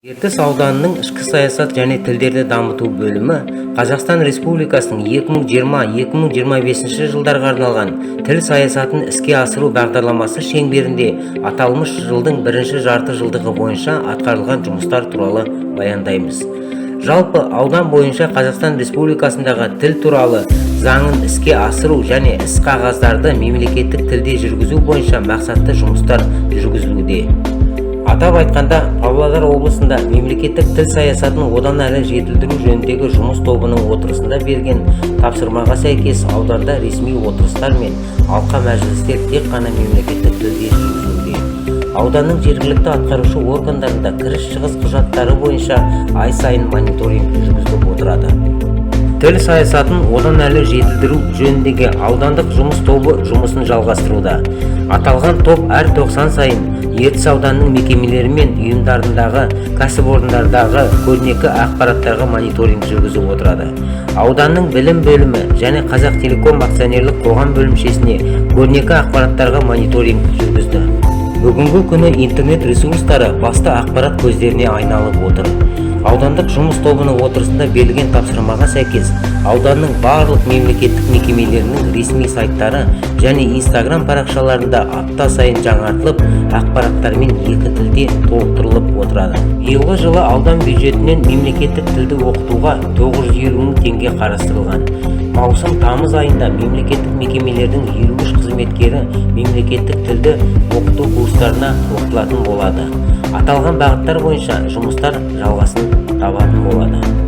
Ертіс ауданының ішкі саясат және тілдерді дамыту бөлімі Қазақстан Республикасының 2020-2025 жылдарға арналған тіл саясатын іске асыру бағдарламасы шеңберінде аталмыш жылдың бірінші жарты жылдығы бойынша атқарылған жұмыстар туралы баяндаймыз. Жалпы аудан бойынша Қазақстан Республикасындағы тіл туралы заңын іске асыру және іс-қағаздарды мемлекеттік тілде жүргізу бойынша мақсатты жұмыстар жүргізілуде. Атап айтқанда, Павлодар облысында мемлекеттік тіл саясатын одан әрі жетілдіру жөніндегі жұмыс тобының отырысында берген тапсырмаға сәйкес ауданда ресми отырыстар мен алқа мәжілістер тек қана мемлекеттік тілде жүргізілуде. Ауданның жергілікті атқарушы органдарында кіріс-шығыс құжаттары бойынша ай сайын мониторинг жүргізіліп отырады. Тіл саясатын одан әлі жетілдіру жөніндегі аудандық жұмыс тобы жұмысын жалғастыруда. Аталған топ әр 90 сайын Ертіс ауданының мекемелері мен ұйымдарындағы кәсіпорындардағы көрнекі ақпараттарға мониторинг жүргізіп отырады. Ауданның білім бөлімі және Қазақтелеком акционерлік қоғам бөлімшесіне көрнекі ақпараттарға мониторинг жүргізді. Бүгінгі күні интернет ресурстары басты ақпарат көздеріне айналып отыр. Аудандық жұмыс тобының отырысында берілген тапсырмаға сәйкес ауданның барлық мемлекеттік мекемелерінің ресми сайттары және Instagram парақшаларында апта сайын жаңартылып, ақпараттармен екі тілде толықтырылып отырады. Биылғы жылы аудан бюджетінен мемлекеттік тілді оқытуға 950 мың теңге қарастырылған. Маусым-тамыз айында мемлекеттік мекемелердің 23 қызметкері мемлекеттік тілді оқыту курстарына оқытылатын болады. Аталған бағыттар бойынша жұмыстар жалғасын табатын болады.